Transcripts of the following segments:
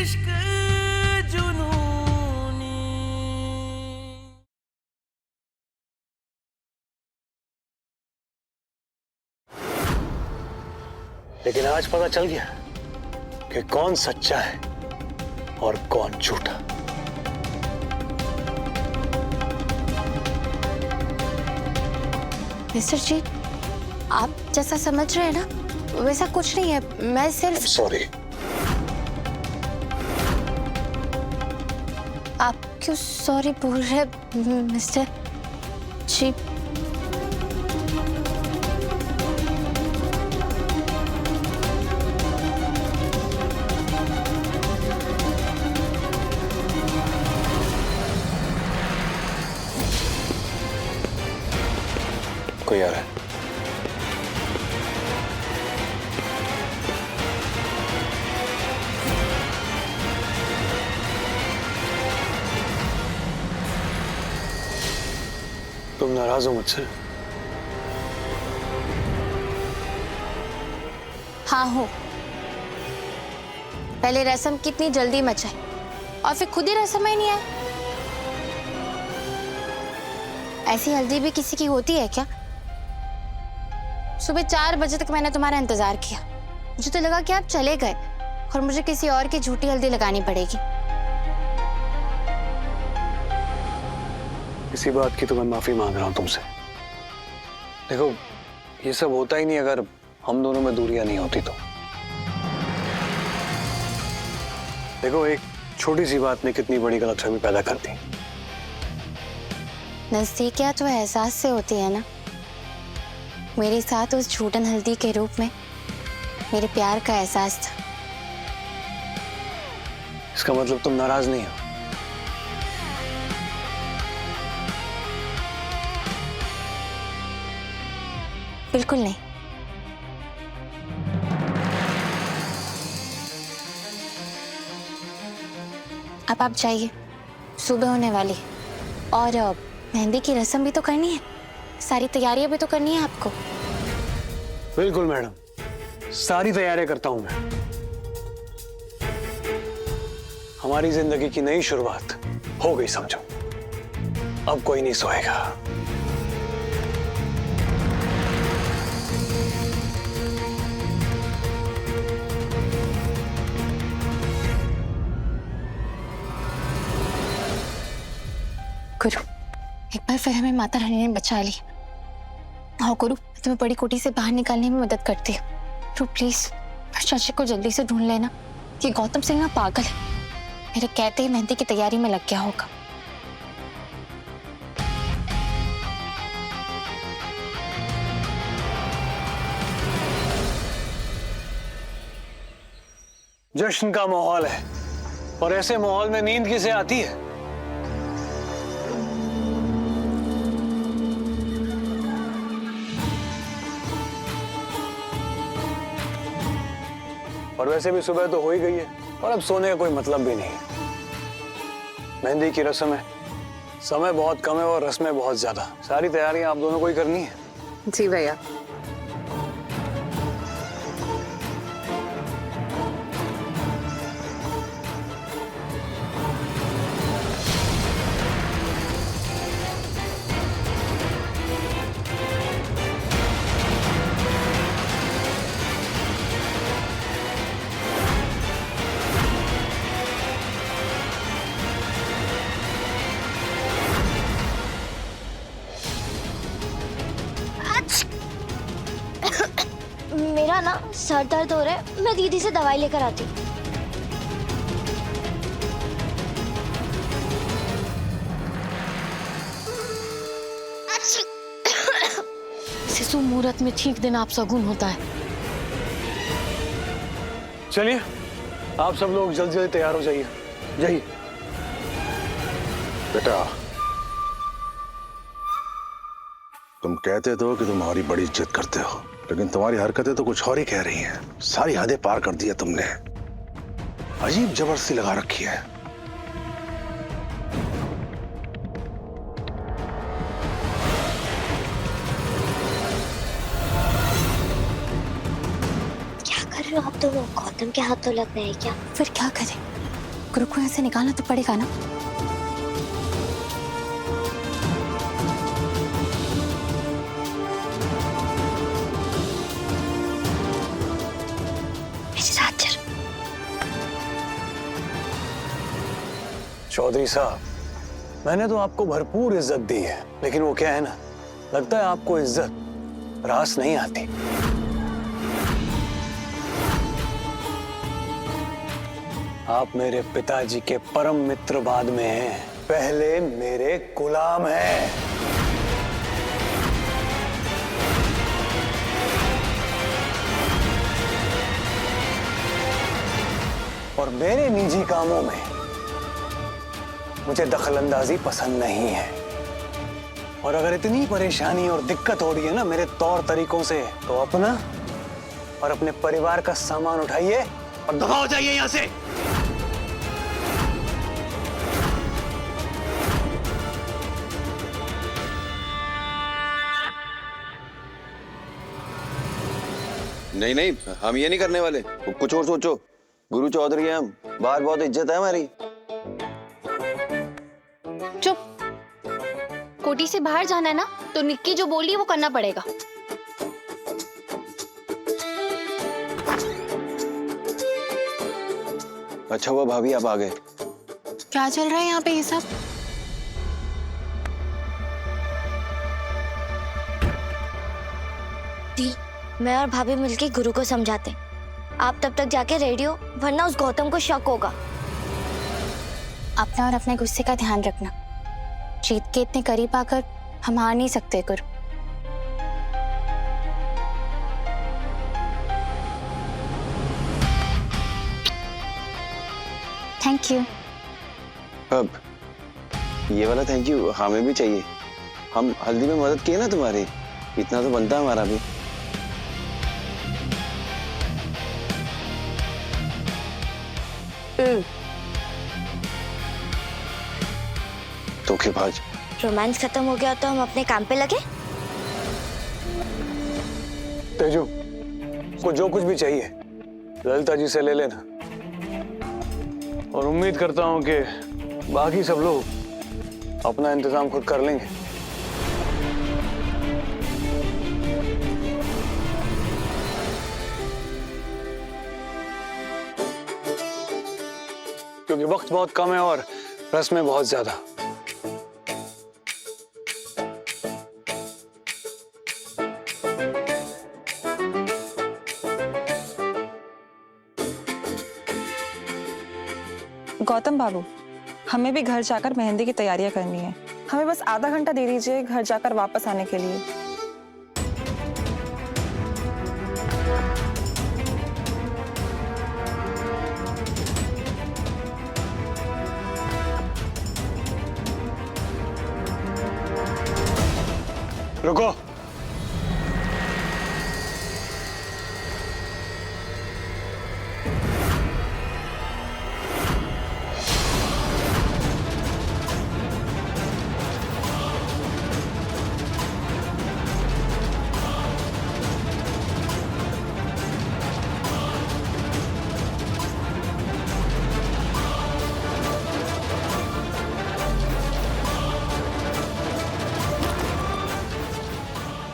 इश्क जुनूनी। लेकिन आज पता चल गया कि कौन सच्चा है और कौन झूठा। मिस्टर जी, आप जैसा समझ रहे हैं ना वैसा कुछ नहीं है। मैं सिर्फ सॉरी। आप क्यों सॉरी बोल रहे हैं मिस्टर जी? कोई आ रहा है। तुम नाराज हो मुझसे? हाँ हो। पहले रस्म कितनी जल्दी मचाई और फिर खुद ही रस्म ही नहीं आए। ऐसी हल्दी भी किसी की होती है क्या? सुबह 4 बजे तक मैंने तुम्हारा इंतजार किया। मुझे तो लगा कि आप चले गए और मुझे किसी और की झूठी हल्दी लगानी पड़ेगी। इसी बात की तो मैं माफी मांग रहा हूं तुमसे। देखो, ये सब होता ही नहीं अगर हम दोनों में दूरियां नहीं होती तो। देखो, एक छोटी सी बात ने कितनी बड़ी गलतफहमी पैदा कर दी। नजदीकियां तो एहसास से होती है ना। मेरे साथ उस झूठन हल्दी के रूप में मेरे प्यार का एहसास था। इसका मतलब तुम नाराज नहीं हो? बिल्कुल नहीं। अब आप जाइए, सुबह होने वाली है। और मेहंदी की रस्म भी तो करनी है, सारी तैयारियां भी तो करनी है आपको। बिल्कुल मैडम, सारी तैयारियां करता हूं मैं। हमारी जिंदगी की नई शुरुआत हो गई समझो। अब कोई नहीं सोएगा। गुरु, एक बार फिर हमें माता रानी ने बचा ली। हाँ गुरु, मैं तुम्हें बड़ी कोठी से बाहर निकालने में मदद करती हूँ। गुरु प्लीज चाची को जल्दी से ढूंढ लेना। कि गौतम सिंह ना पागल है, मेरे कहते ही मेहंदी की तैयारी में लग गया होगा। जश्न का माहौल है और ऐसे माहौल में नींद किसे आती है? और वैसे भी सुबह तो हो ही गई है और अब सोने का कोई मतलब भी नहीं है। मेहंदी की रस्म है, समय बहुत कम है और रस्में बहुत ज्यादा। सारी तैयारियां आप दोनों को ही करनी है। जी भैया। मेरा ना सर दर्द हो रहा है, मैं दीदी से दवाई लेकर आती हूँ। शिशु मुहूर्त में ठीक दिन आप सगुन होता है। चलिए, आप सब लोग जल्दी जल्दी तैयार हो जाइए। जाइए। बेटा, तुम कहते तो कि तुम हमारी बड़ी इज्जत करते हो, लेकिन तुम्हारी हरकतें तो कुछ और ही कह रही हैं। सारी हदें पार कर दी है तुमने। अजीब जबरदस्ती लगा रखी है। क्या कर रहे हो आप? तो वो गौतम के हाथ तो लग रहे हैं क्या? फिर क्या करें? गुरु को यहाँ से निकालना तो पड़ेगा ना। चौधरी साहब, मैंने तो आपको भरपूर इज्जत दी है, लेकिन वो क्या है ना, लगता है आपको इज्जत रास नहीं आती। आप मेरे पिताजी के परम मित्र बाद में हैं, पहले मेरे गुलाम हैं। और मेरे निजी कामों में मुझे दखलंदाजी पसंद नहीं है। और अगर इतनी परेशानी और दिक्कत हो रही है ना मेरे तौर तरीकों से, तो अपना और अपने परिवार का सामान उठाइए और दफा हो जाइए यहां से। नहीं नहीं, हम ये नहीं करने वाले। कुछ और सोचो। गुरु चौधरी हैं हम, बाहर बहुत इज्जत है हमारी। चुप। कोठी से बाहर जाना है ना, तो निक्की जो बोली वो करना पड़ेगा। अच्छा हुआ भाभी आप आ गए। क्या चल रहा है यहाँ पे ये सब? दी, मैं और भाभी मिलके गुरु को समझाते हैं। आप तब तक जाके रेडी हो, वरना उस गौतम को शक होगा। अपना और अपने गुस्से का ध्यान रखना। जीत के इतने करीब आकर हम हार नहीं सकते गुरु। Thank you. अब ये वाला थैंक यू हमें भी चाहिए। हम हल्दी में मदद किए ना तुम्हारी, इतना तो बनता है हमारा भी। धोखेबाज। रोमांस खत्म हो गया तो हम अपने काम पे लगे। तेजू को जो कुछ भी चाहिए ललिता जी से ले लेना, और उम्मीद करता हूं कि बाकी सब लोग अपना इंतजाम खुद कर लेंगे। क्योंकि वक्त बहुत कम है और रस्में बहुत ज्यादा। गौतम बाबू, हमें भी घर जाकर मेहंदी की तैयारियां करनी है। हमें बस आधा घंटा दे दीजिए घर जाकर वापस आने के लिए। रुको।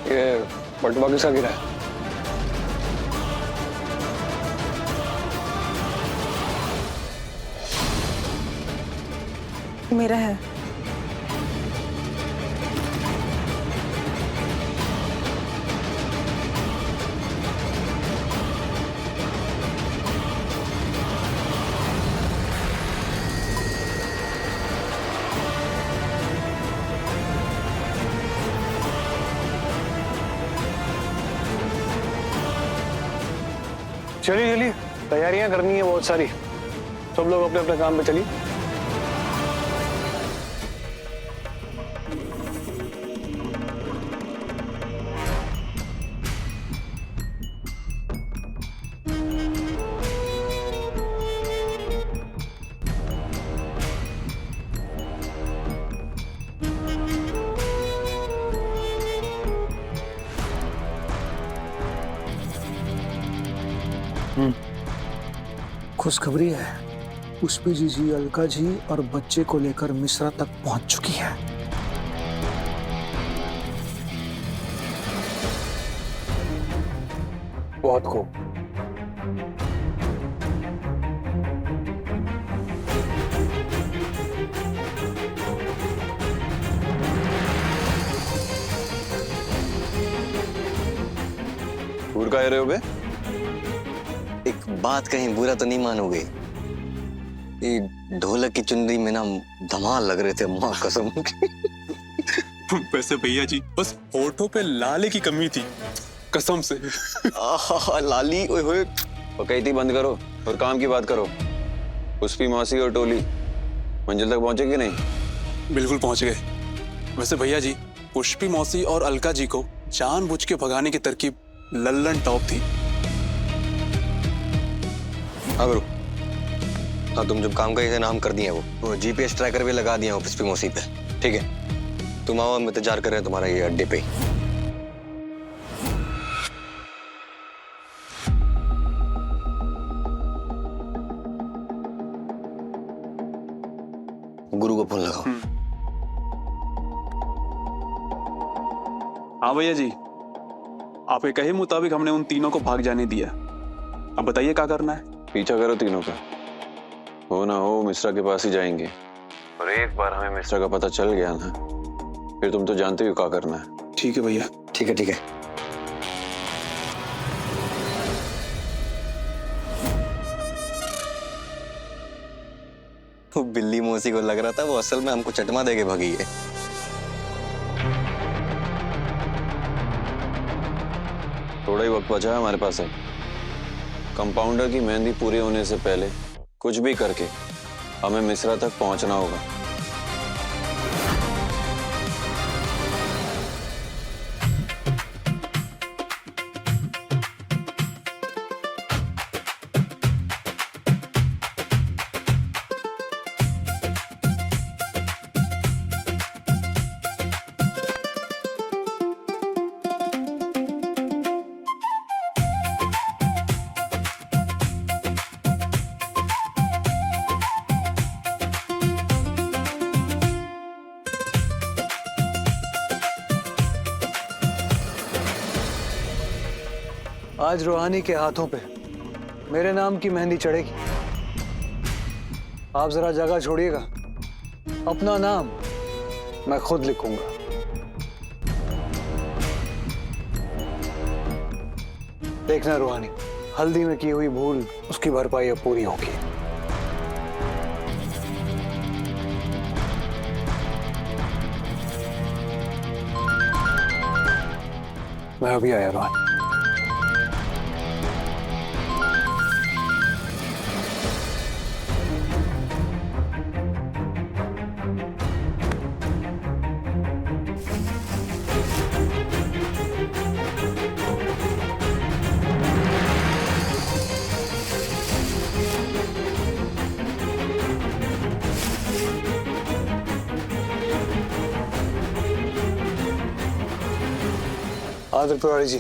ये बटुआ किसका गिरा है? मेरा है। चलिए चलिए, तैयारियां करनी है बहुत सारी। सब लोग अपने अपने काम पे चलिए। खुशखबरी है, पुष्पी जी, अलका जी और बच्चे को लेकर मिश्रा तक पहुंच चुकी है। बहुत खूब। दूर का रहे हो बे? एक बात कहीं बुरा तो नहीं मानोगे, ये ढोलक की चुनरी में ना धमाल लग रहे थे, माँ कसम। वैसे भैया जी बस होठों पे लाले की कमी थी, कसम से। आहा, लाली ओए होए। बकैती बंद करो और काम की बात करो। पुष्पी मौसी और टोली मंजिल तक पहुंचे कि नहीं? बिल्कुल पहुंच गए। वैसे भैया जी पुष्पी मौसी और अलका जी को जानबूझ के भगाने की तरकीब लल्लन टॉप थी। हाँ गुरु, हाँ तुम जब काम कही थे ना, हम कर दिए वो जीपीएस ट्रैकर भी लगा दिया पुष्पी मौसी पे। ठीक है, तुम आओ, हम इंतजार कर रहे हैं तुम्हारा ये अड्डे पे। गुरु को फोन लगाओ। हाँ भैया जी, आपके कहे मुताबिक हमने उन तीनों को भाग जाने दिया। अब बताइए क्या करना है? पीछा करो तीनों का, हो ना हो मिश्रा के पास ही जाएंगे। और एक बार हमें मिश्रा का पता चल गया ना, फिर तुम तो जानते हो क्या करना है। ठीक है भैया। ठीक है, ठीक है। वो बिल्ली मौसी को लग रहा था वो असल में हमको चटमा देके भागी है। थोड़ा ही वक्त बचा है हमारे पास। अब कंपाउंडर की मेहंदी पूरी होने से पहले कुछ भी करके हमें मिश्रा तक पहुंचना होगा। आज रूहानी के हाथों पे मेरे नाम की मेहंदी चढ़ेगी। आप जरा जगह छोड़िएगा, अपना नाम मैं खुद लिखूंगा। देखना रूहानी, हल्दी में की हुई भूल उसकी भरपाई अब पूरी होगी। मैं अभी आया रूहानी। आदर तिवारी जी,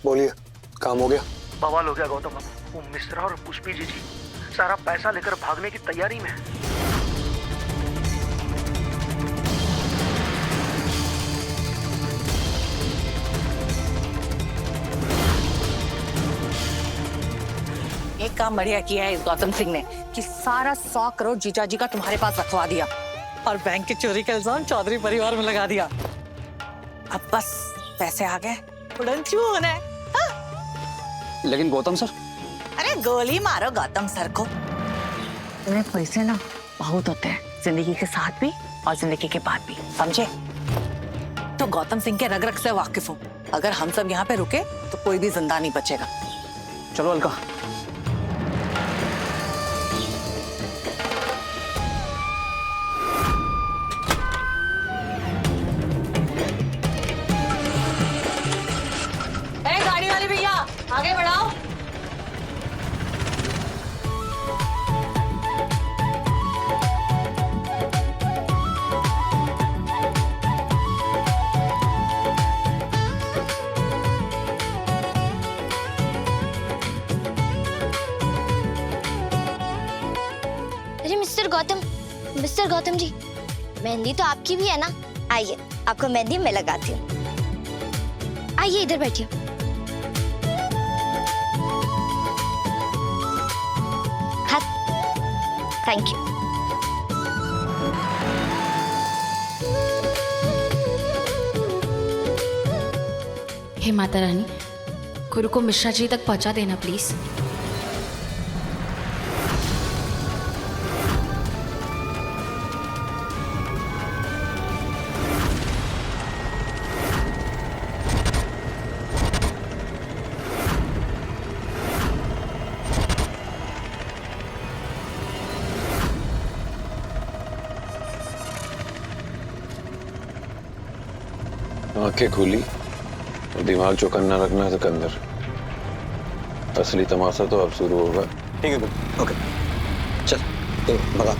बोलिए, काम हो गया? बवाल हो गया गौतम। वो मिश्रा और पुष्पी जी सारा पैसा लेकर भागने की तैयारी में है। एक काम बढ़िया किया है इस गौतम सिंह ने कि सारा 100 करोड़ जीजा जी का तुम्हारे पास रखवा दिया और बैंक की चोरी का इल्जाम चौधरी परिवार में लगा दिया। अब बस पैसे आ गए, उड़न छू होना है। हाँ? लेकिन गौतम सर? अरे गोली मारो गौतम सर को। तुम्हें पैसे ना बहुत होते हैं, जिंदगी के साथ भी और जिंदगी के बाद भी, समझे? तो गौतम सिंह के रग रग से वाकिफ हो। अगर हम सब यहाँ पे रुके तो कोई भी जिंदा नहीं बचेगा। चलो अलका। गाड़ी वाले भैया आगे बढ़ाओ। अरे मिस्टर गौतम जी, मेहंदी तो आपकी भी है ना? आइए, आपको मेहंदी मैं लगाती हूँ। आइए इधर बैठिए। हाँ, थैंक यू। हे माता रानी, गुरु को मिश्रा जी तक पहुंचा देना प्लीज। आंखें खुली और दिमाग चौकन्ना रखना है सिकंदर। असली तमाशा तो अब शुरू होगा। ठीक है गुरु, ओके चल तो भगा।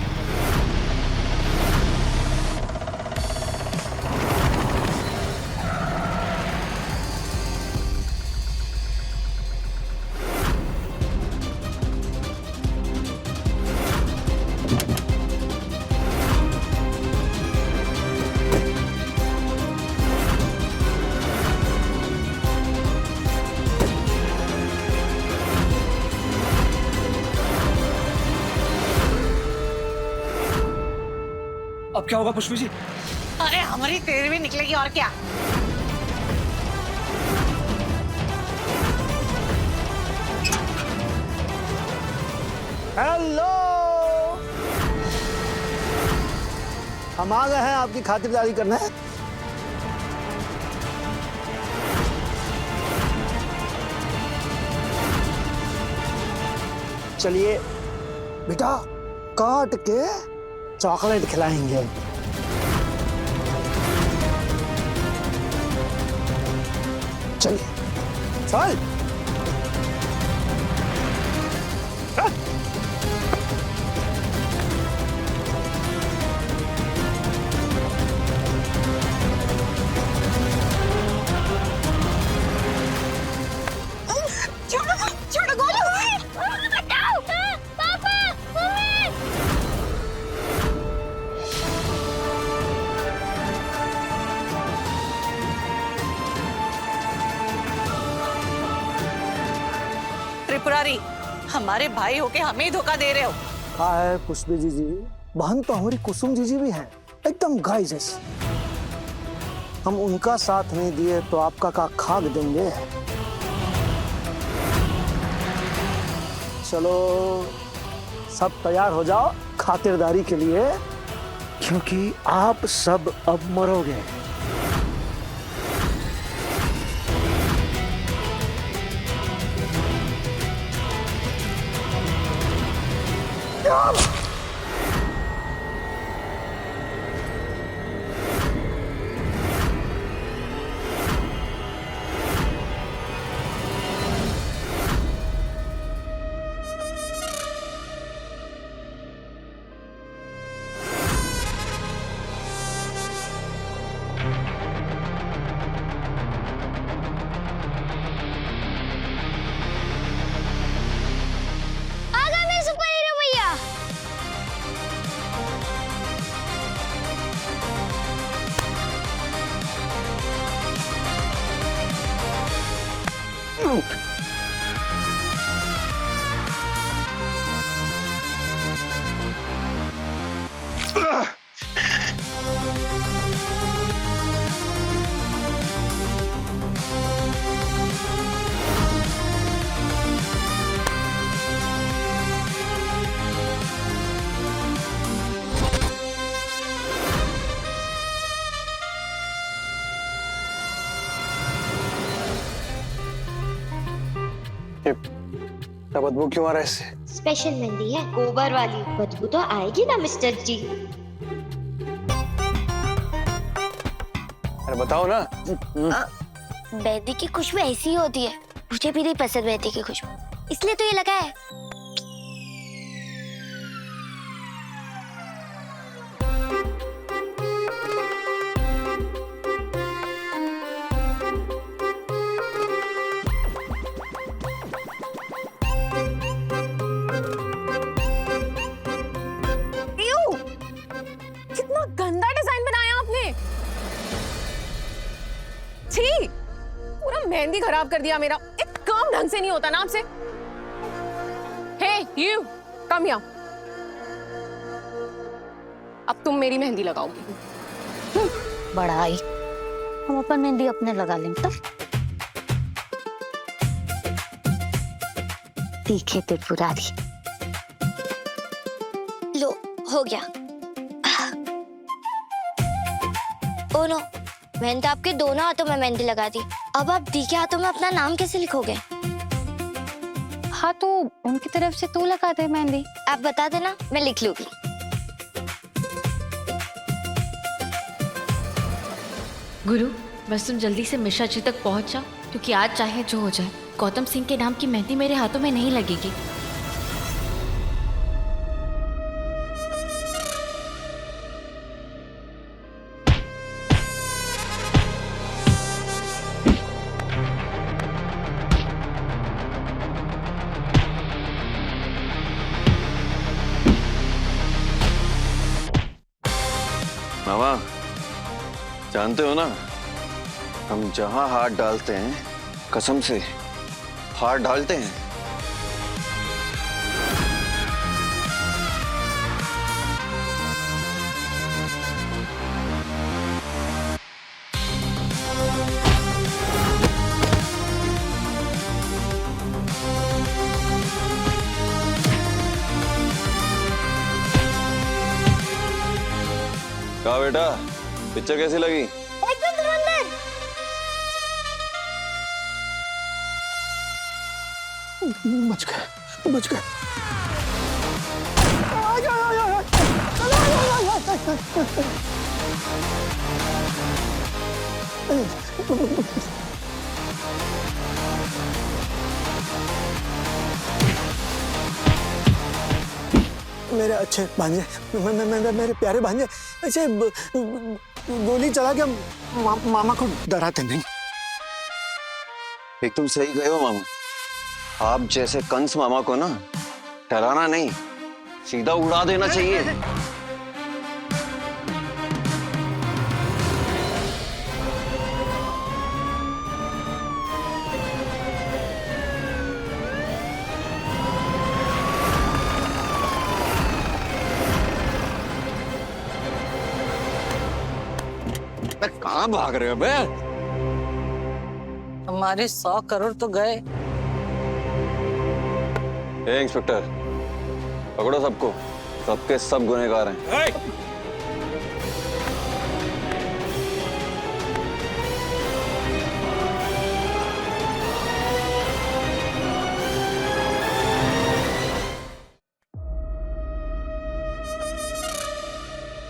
अब क्या होगा पुष्पी जी? अरे हमारी तेरी भी निकलेगी और क्या। हेलो, हम आ गए हैं आपकी खातिरदारी करने। चलिए बेटा, काट के चॉकलेट खिलाएंगे। चलिए चल। छोड़ो गोलू, हटाओ। पापा, मम्मी। त्रिपुरारी, हमारे भाई होके हमें ही धोखा दे रहे हो। हाँ है पुष्पी जी, बहन तो हमारी कुसुम जी भी है, एकदम गाय जैसी। हम उनका साथ नहीं दिए तो आपका का खाक देंगे। चलो सब तैयार हो जाओ खातिरदारी के लिए, क्योंकि आप सब अब मरोगे। बदबू क्यों आ रहा है इससे? स्पेशल मेहंदी है, गोबर वाली। बदबू तो आएगी ना मिस्टर जी। अरे बताओ ना। मेहंदी की खुशबू ऐसी ही होती है। मुझे भी नहीं पसंद मेहंदी की खुशबू, इसलिए तो ये लगा है। मेहंदी खराब कर दिया मेरा। एक काम ढंग से नहीं होता ना आपसे। हे यू कम हियर। अब तुम मेरी मेहंदी लगाओगी। बड़ा आई, हम अपन मेहंदी अपने लगा लेंगे तब। तीखे त्रिपुरारी। लो हो गया। ओ नो, मैंने तो आपके दोनों हाथों में मेहंदी लगा दी। अब आप दी के हाथों में अपना नाम कैसे लिखोगे? हाँ तो उनकी तरफ से तू लगा दे मेहंदी। आप बता देना, मैं लिख लूंगी। गुरु, बस तुम जल्दी से मिश्रा जी तक पहुंच जाओ, क्योंकि आज चाहे जो हो जाए गौतम सिंह के नाम की मेहंदी मेरे हाथों में नहीं लगेगी। मामा, जानते हो ना, हम जहां हाथ डालते हैं कसम से हाथ डालते हैं। कहा बेटा, पिक्चर कैसी लगी? एकदम धुरंधर। बच गए, बच गए। मेरे अच्छे भांजे, मेरे प्यारे भांजे, ऐसे गोली चला के मामा को डराते नहीं। एकदम सही गए हो मामा। आप जैसे कंस मामा को ना डराना नहीं, सीधा उड़ा देना चाहिए। कहाँ भाग रहे हो बे? हमारे 100 करोड़ तो गए। ए इंस्पेक्टर, पकड़ो सबको, सबके सब गुनहगार हैं।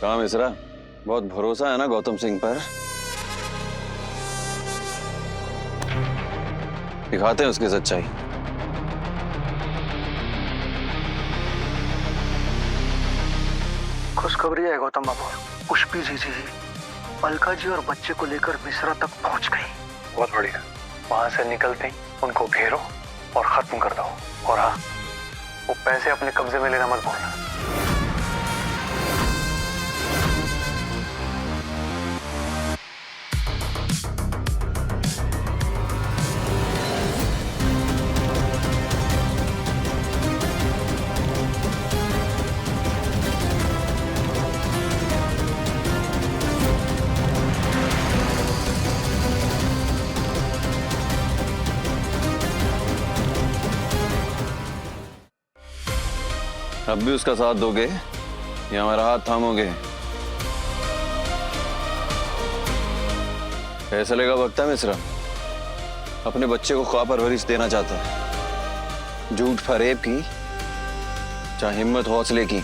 कहाँ मिश्रा, बहुत भरोसा है ना गौतम सिंह पर? दिखाते हैं उसकी सच्चाई। खुशखबरी है गौतम बाबू, पुष्पी जी अलका जी और बच्चे को लेकर मिश्रा तक पहुंच गई। बहुत बढ़िया। वहां से निकलते ही उनको घेरो और खत्म कर दो। और हाँ, वो पैसे अपने कब्जे में लेना मत भूलना। अब भी उसका साथ दोगे या हमारा हाथ थामोगे? फैसले का वक्त है मिश्रा। अपने बच्चे को ख्वाब परवरिश देना चाहता है, झूठ फरेब की चाहे हिम्मत हौसले की।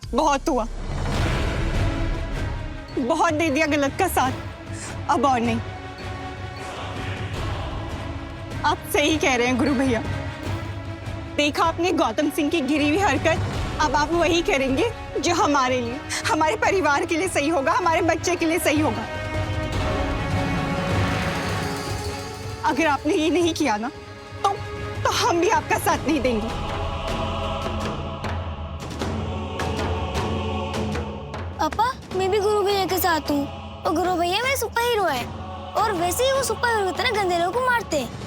बहुत हुआ, बहुत दे दिया गलत का साथ, अब और नहीं। आप सही कह रहे हैं गुरु भैया। देखा आपने गौतम सिंह की गिरी हुई हरकत, अब आप वही करेंगे जो हमारे लिए, हमारे परिवार के लिए सही होगा, हमारे बच्चे के लिए सही होगा। अगर आपने ये नहीं किया ना तो हम भी आपका साथ नहीं देंगे। पापा मैं भी गुरु भैया के साथ हूँ और गुरु भैया मेरे सुपर हीरो है और वैसे ही वो सुपर हीरो की तरह गंदे लोगों को मारते हैं।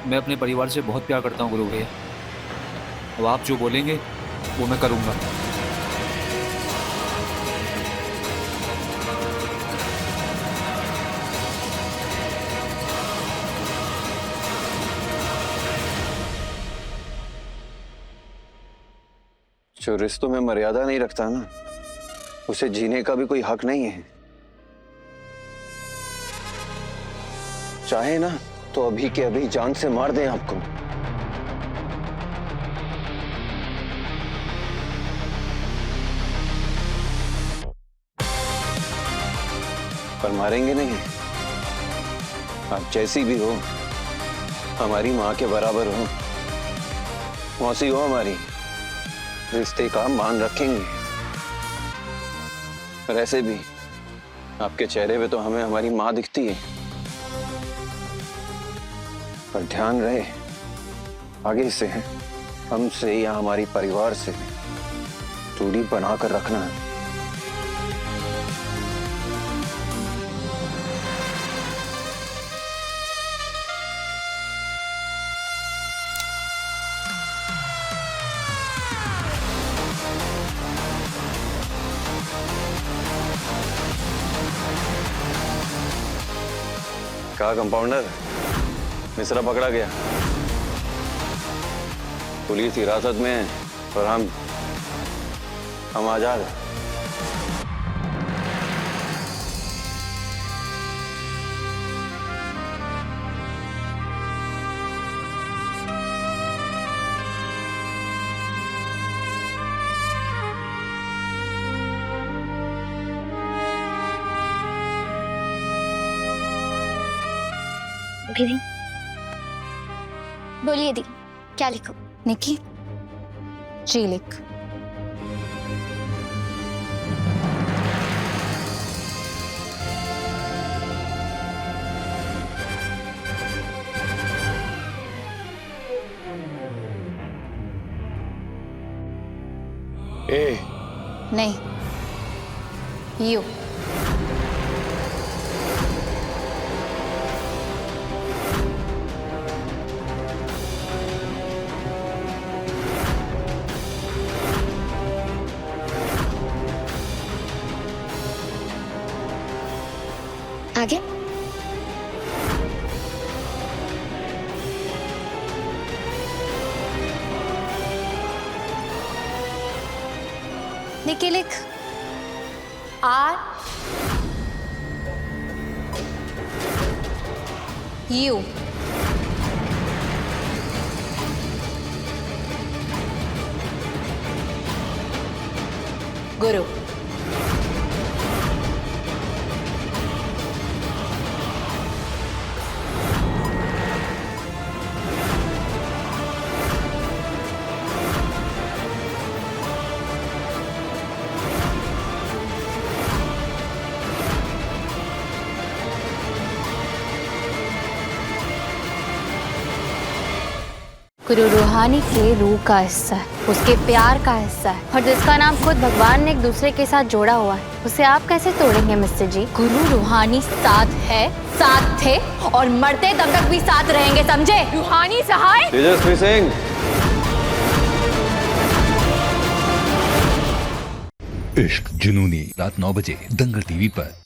मैं अपने परिवार से बहुत प्यार करता हूँ गुरु भैया। अब आप जो बोलेंगे वो मैं करूँगा। जो रिश्तों में मर्यादा नहीं रखता ना, उसे जीने का भी कोई हक नहीं है। चाहे ना तो अभी के अभी जान से मार दें आपको, पर मारेंगे नहीं। आप जैसी भी हो, हमारी माँ के बराबर हो, मौसी हो हमारी, रिश्ते का मान रखेंगे। पर ऐसे भी आपके चेहरे पे तो हमें हमारी माँ दिखती है। पर ध्यान रहे, आगे से हमसे या हमारी परिवार से दूरी बनाकर रखना है। कहा कंपाउंडर, मिश्रा पकड़ा गया, पुलिस हिरासत में है और हम आजाद हैं। दीदी बोलिए दी, क्या लिखूं? निकी, जी लिख। ए नहीं, यू। आगे निकी लिख। Are you. गुरु। गुरु रूहानी के रूह का हिस्सा है, उसके प्यार का हिस्सा है, और जिसका नाम खुद भगवान ने एक दूसरे के साथ जोड़ा हुआ है, उसे आप कैसे तोड़ेंगे मिस्टर जी? गुरु रूहानी साथ है, साथ थे और मरते दम तक भी साथ रहेंगे, समझे? रूहानी सहाय। तेजस्वी सिंह। इश्क जुनूनी, रात 9 बजे दंगल टीवी पर।